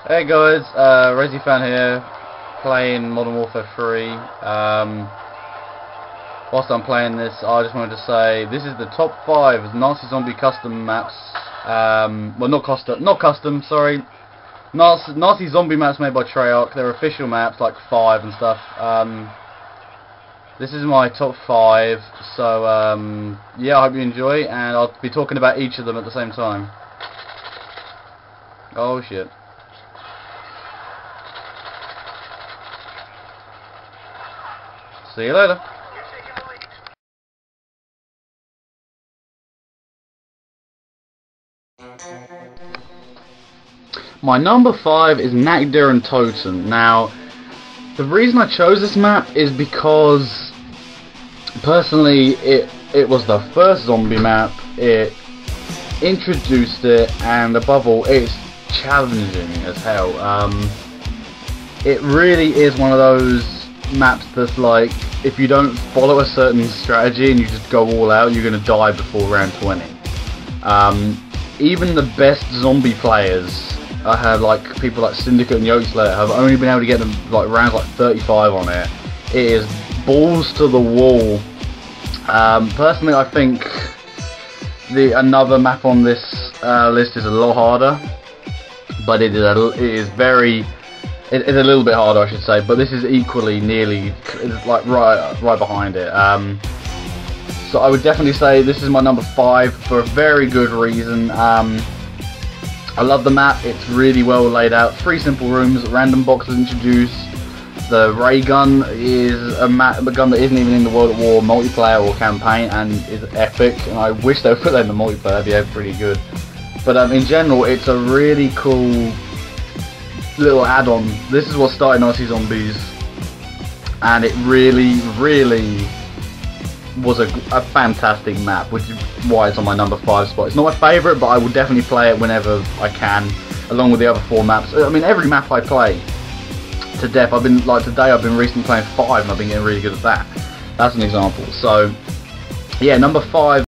Hey guys, ResiFan here, playing Modern Warfare 3. Whilst I'm playing this, I just wanted to say this is the top 5 Nazi Zombie custom maps. Well, not custom, sorry. Nazi Zombie maps made by Treyarch. They're official maps, like 5 and stuff. This is my top 5, so yeah, I hope you enjoy, and I'll be talking about each of them at the same time. Oh shit. See you later. My number 5 is Nacht der Untoten. Now, the reason I chose this map is because, personally, it was the first zombie map, it introduced it, and above all, it's challenging as hell. It really is one of those maps that's like, if you don't follow a certain strategy and you just go all out, you're going to die before round 20. Even the best zombie players, I have like people like Syndicate and Yokeslayer, have only been able to get them like rounds like 35 on it. It is balls to the wall. Personally, I think another map on this list is a lot harder, but it is a little bit harder, I should say, but this is equally nearly like right behind it. So I would definitely say this is my number 5 for a very good reason. I love the map. It's really well laid out. 3 simple rooms, random boxes introduced. The ray gun is a gun that isn't even in the World at War multiplayer or campaign, and is epic. And I wish they would put that in the multiplayer. It'd be pretty good. But in general, it's a really cool little add-on. This is what started Nazi Zombies, and it really was a fantastic map, which is why it's on my number 5 spot. It's not my favourite, but I will definitely play it whenever I can, along with the other 4 maps. I mean, every map I play to death. I've been, like today, I've been recently playing 5, and I've been getting really good at that. That's an example. So, yeah, number 5.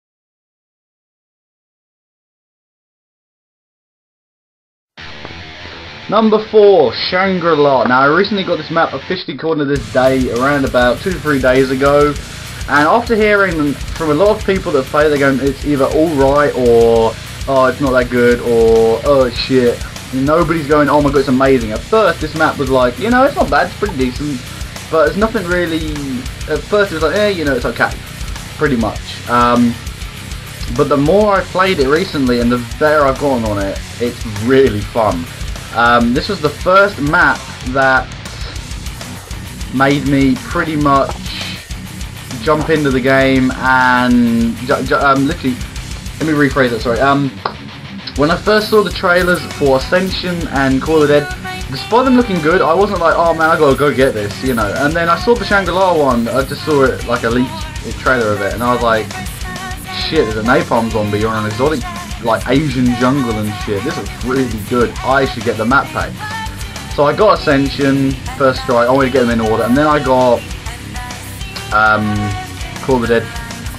Number 4, Shangri-La. Now, I recently got this map officially according to this day, around about 2 to 3 days ago. And after hearing from a lot of people that play, they're going, it's either alright, or, oh, it's not that good, or, oh, it's shit. And nobody's going, oh my god, it's amazing. At first, this map was like, you know, it's not bad, it's pretty decent. But it's nothing really, at first it was like, eh, you know, it's okay. Pretty much. But the more I've played it recently, and the better I've gotten on it, it's really fun. This was the first map that made me pretty much jump into the game and literally, let me rephrase that, sorry. When I first saw the trailers for Ascension and Call of the Dead, despite them looking good, I wasn't like, oh man, I gotta go get this, you know. And then I saw the Shangri-La one, I just saw it like a leaked trailer of it, and I was like, shit, there's a napalm zombie on an exotic like Asian jungle and shit. This looks really good. I should get the map pack. So I got Ascension first try. I wanted to get them in order, and then I got Call of the Dead.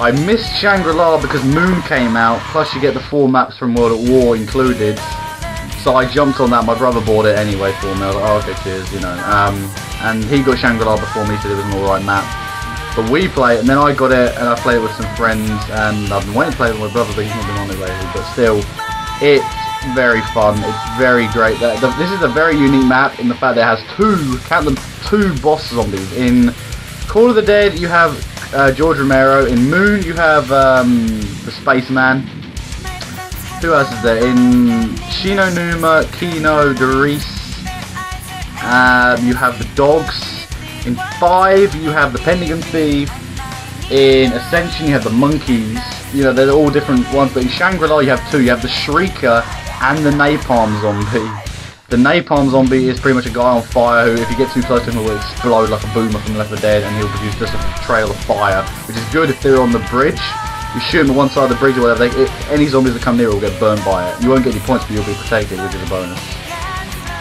I missed Shangri-La because Moon came out. Plus, you get the 4 maps from World at War included. So I jumped on that. My brother bought it anyway for me. I was like, oh, okay, cheers, you know. And he got Shangri-La before me, so it was an alright map. But we play it, and then I got it, and I played it with some friends, and I've been waiting to play it with my brother, but he's not been on it lately. But still, it's very fun. It's very great. This is a very unique map in the fact that it has 2 boss zombies. In Call of the Dead, you have George Romero. In Moon, you have the Spaceman. Who else is there? In Shinonuma, Kino, Darius, you have the Dogs. In 5, you have the Pentagon Thief. In Ascension, you have the Monkeys. You know, they're all different ones. But in Shangri-La, you have 2. You have the Shrieker and the Napalm Zombie. The Napalm Zombie is pretty much a guy on fire who, if you get too close to him, will explode like a boomer from Left 4 Dead, and he'll produce just a trail of fire, which is good if they're on the bridge. You shoot them at one side of the bridge or whatever, any zombies that come near will get burned by it. You won't get any points, but you'll be protected, which is a bonus.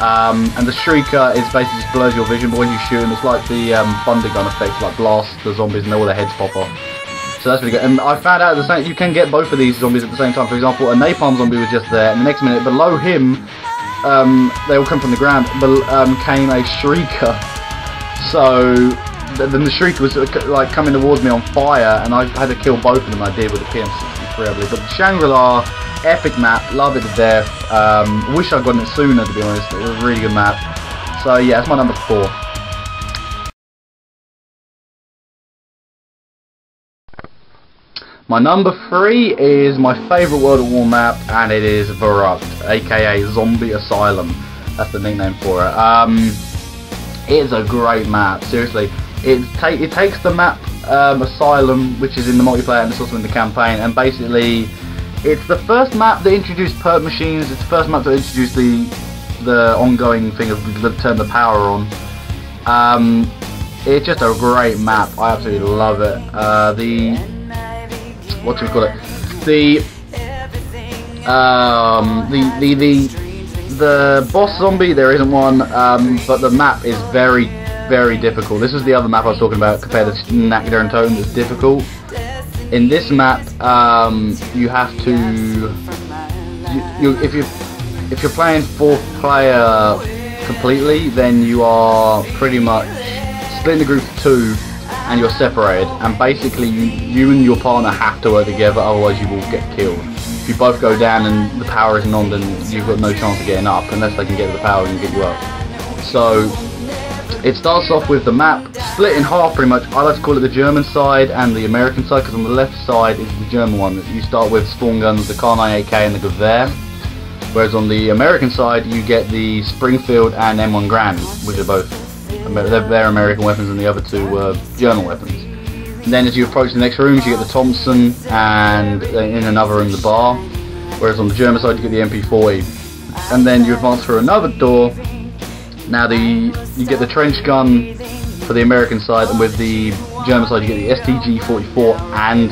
And the Shrieker is basically just blurs your vision, but when you shoot them, it's like the Thunder Gun effect, like blast the zombies and all their heads pop off. So that's really good. And I found out at the same, you can get both of these zombies at the same time. For example, a napalm zombie was just there, and the next minute below him they all come from the ground, but came a Shrieker. So then the Shrieker was like coming towards me on fire, and I had to kill both of them. I did with the PM63, I believe. But Shangri-La, epic map, love it to death. Wish I'd gotten it sooner, to be honest. It was a really good map. So yeah, that's my number 4. My number 3 is my favourite World at War map, and it is Verrückt, aka Zombie Asylum. That's the nickname for it. It's a great map, seriously. It takes the map Asylum, which is in the multiplayer and it's also in the campaign, and basically it's the first map that introduced perk machines. It's the first map that introduced the ongoing thing of turn the power on. It's just a great map. I absolutely love it. What do we call it? The boss zombie, there isn't one, but the map is very, very difficult. This is the other map I was talking about compared to Nackler and Tone that's difficult. In this map, you have to, if you're playing 4th player completely, then you are pretty much splitting the group of 2. And you're separated, and basically you and your partner have to work together, otherwise you will get killed. If you both go down and the power isn't on, then you've got no chance of getting up unless they can get the power and get you up. So it starts off with the map split in half pretty much. I like to call it the German side and the American side, because on the left side is the German one. You start with spawn guns, the Kar98K and the Gewehr, whereas on the American side you get the Springfield and M1 Grand, which are both they're American weapons, and the other 2 were German weapons. And then as you approach the next rooms, you get the Thompson, and in another room the bar. Whereas on the German side you get the MP40. And then you advance through another door. Now you get the trench gun for the American side, and with the German side you get the STG-44 and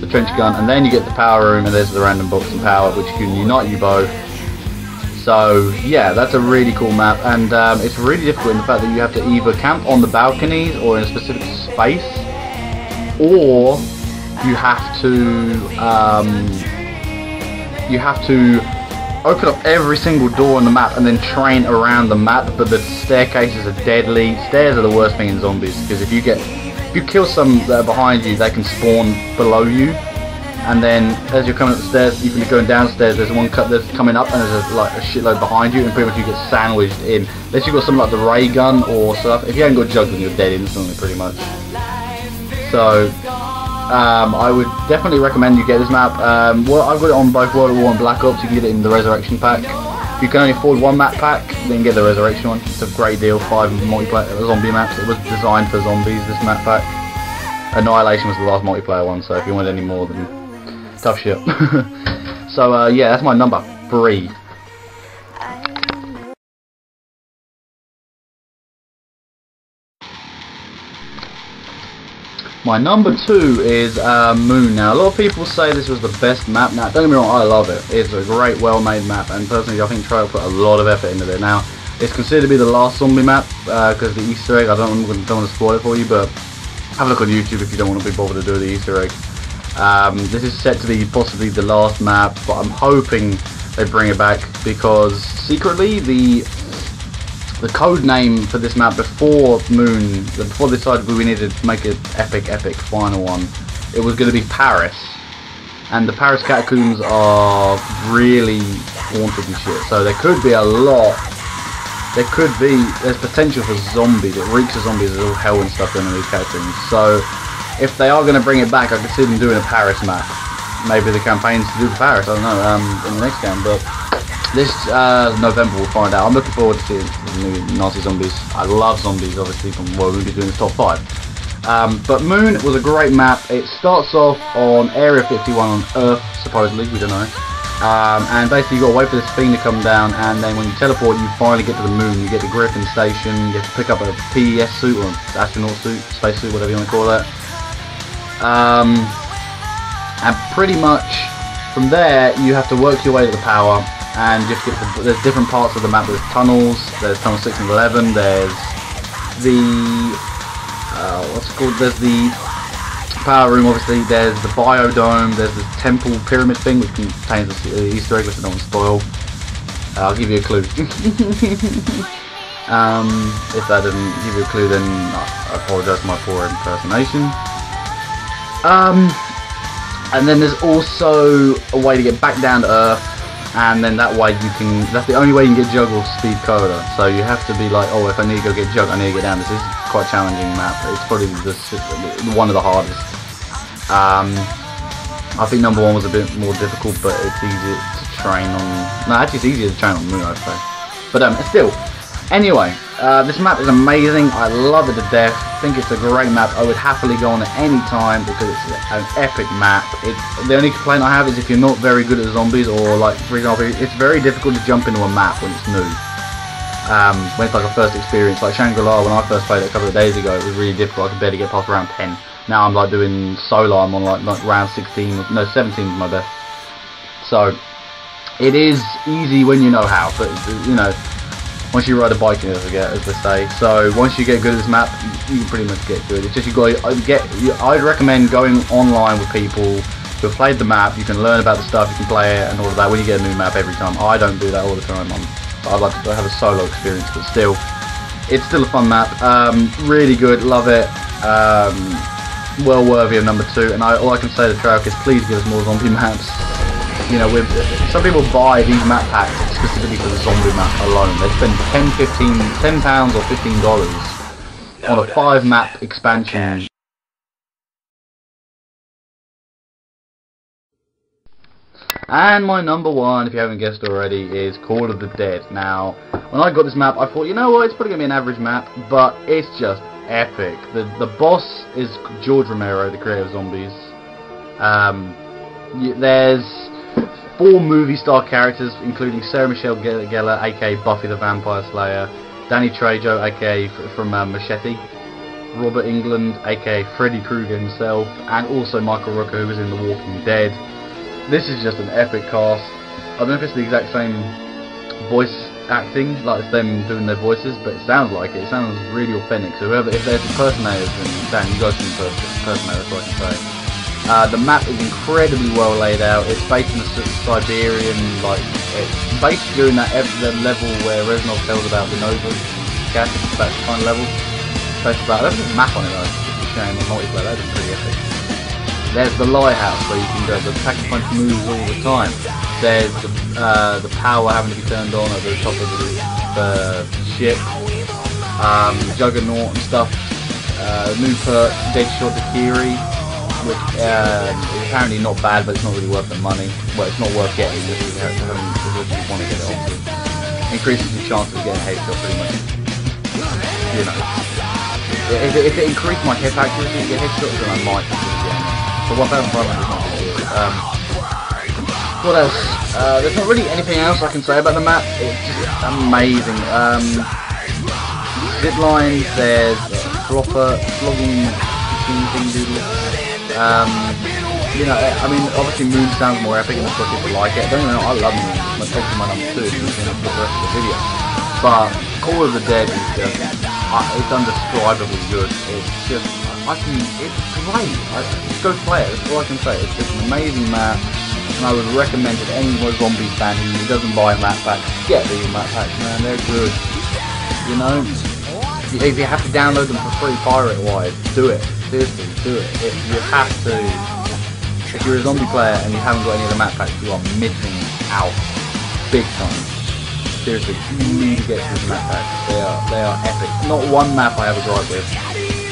the trench gun. And then you get the power room, and there's the random box and power, which can unite you both. So yeah, that's a really cool map, and it's really difficult in the fact that you have to either camp on the balconies or in a specific space, or you have to open up every single door on the map and then train around the map. But the staircases are deadly. Stairs are the worst thing in zombies, because if you kill some that are behind you, they can spawn below you. And then as you're coming up the stairs, you can be going downstairs, there's one cut that's coming up, and there's like a shitload behind you, and pretty much you get sandwiched in. Unless you've got something like the ray gun or stuff. If you haven't got jugs, then you're dead instantly pretty much. So I would definitely recommend you get this map. Well, I've got it on both World at War and Black Ops. You can get it in the Resurrection pack. If you can only afford 1 map pack, then get the Resurrection one. It's a great deal. 5 multiplayer zombie maps. It was designed for zombies, this map pack. Annihilation was the last multiplayer one, so if you want any more, then tough shit. So yeah, that's my number 3. My number 2 is Moon. Now, a lot of people say this was the best map. Now, don't get me wrong, I love it. It's a great, well-made map, and personally, I think Treyarch put a lot of effort into it. Now, it's considered to be the last zombie map because the Easter egg. I don't want to spoil it for you, but have a look on YouTube if you don't want to be bothered to do the Easter egg. This is set to be possibly the last map, but I'm hoping they bring it back, because secretly the code name for this map before they decided we needed to make an epic final one, it was going to be Paris, and the Paris catacombs are really haunted and shit, so there could be a lot. There's potential for zombies. It reeks of zombies. There's all hell and stuff in these catacombs. So if they are going to bring it back, I could see them doing a Paris map. Maybe the campaign's to do with Paris, I don't know, in the next game. But this November we'll find out. I'm looking forward to seeing the new Nazi zombies. I love zombies, obviously, from what we'll be doing the top 5. But Moon was a great map. It starts off on Area 51 on Earth, supposedly, we don't know. And basically you've got to wait for this thing to come down, and then when you teleport you finally get to the moon. You get to Griffin Station, you have to pick up a PES suit, or astronaut suit, space suit, whatever you want to call that. And pretty much from there you have to work your way to the power, and you have to get there's different parts of the map. There's tunnels, there's tunnel 6 and 11, there's the what's it called, there's the power room, obviously, there's the biodome, there's the temple pyramid thing which contains the Easter egg which I don't want to spoil. I'll give you a clue. If that didn't give you a clue, then I apologise for my poor impersonation. And then there's also a way to get back down to Earth, and then that way you can, that's the only way you can get Jug or Speed Coda. So you have to be like, oh, if I need to go get Jug, I need to get down. This is quite a challenging map. It's probably one of the hardest. I think number 1 was a bit more difficult, but it's easier to train on. No, actually, it's easier to train on Moon, I'd say. But still, anyway, this map is amazing. I love it to death. I think it's a great map. I would happily go on it any time because it's an epic map. The only complaint I have is if you're not very good at zombies, or like, for example, it's very difficult to jump into a map when it's new. When it's like a first experience, like Shangri-La, when I first played it a couple of days ago, it was really difficult. I could barely get past round 10. Now I'm like doing solo, I'm on like round 16, no 17 is my best. So it is easy when you know how, but you know, once you ride a bike you never forget, as they say. So once you get good at this map, you can pretty much get good. It's just you got to get. I'd recommend going online with people who have played the map. You can learn about the stuff, you can play it and all of that when you get a new map every time. I don't do that all the time. I'd like to have a solo experience, but still, it's still a fun map. Really good, love it. Well worthy of number 2, and all I can say to Treyarch is please give us more zombie maps. You know, some people buy these map packs specifically for the zombie map alone. They spend £10 or $15 on a 5 map expansion. And my number 1, if you haven't guessed already, is Call of the Dead. Now, when I got this map, I thought, you know what, it's probably going to be an average map, but it's just epic. The boss is George Romero, the creator of Zombies. There's 4 movie star characters, including Sarah Michelle Gellar, aka Buffy the Vampire Slayer, Danny Trejo, aka from Machete, Robert Englund, aka Freddy Krueger himself, and also Michael Rooker, who was in The Walking Dead. This is just an epic cast. I don't know if it's the exact same voice acting, like it's them doing their voices, but it sounds like it. It sounds really authentic. So whoever, if there's impersonators, then Dan, you guys can impersonate, that's what I can say. The map is incredibly well laid out. It's based in the Siberian, like, it's based during that the level where Reznov tells about the Nova gas, that kind of level. There's a map on it though, just a shame, on multiplayer, that is pretty epic. There's the lighthouse where you can go, the pack-a-punch moves all the time. There's the power having to be turned on at the top of the ship. Juggernaut and stuff. New perk, Deadshot Dakiri, which is apparently not bad, but it's not really worth the money. Well, it's not worth getting if you want to get it onto. Increases your chances of getting headshot pretty much. You know. If it increased my hip accuracy to get headshots, then I might consider getting it. But 1,500 is not good. What else? There's not really anything else I can say about the map. It's just amazing. Zip lines, there's flogging machine thing doodle. You know, I mean, obviously Moon sounds more epic and that's what people like it. Don't you know, I love Moon. It's my number 2 if you've seen it for the rest of the video. But Call of the Dead is just, it's undescribably good. It's just, it's great. Just go play it, that's all I can say. It's just an amazing map, and I would recommend it to any Zombies fan who doesn't buy map packs, get these map packs, man, they're good. You know, if you have to download them for free pirate-wise, do it. Seriously, do it. You have to. If you're a zombie player and you haven't got any of the map packs, you are missing out. Big time. Seriously, you need to get these map packs. They are epic. Not one map I have a gripe with,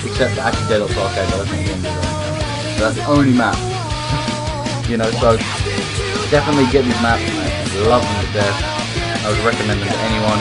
except actually Dead Ops Arcade, but that's not the end of it. So that's the only map. You know, so definitely get these maps, man. Love them to death. I would recommend them to anyone.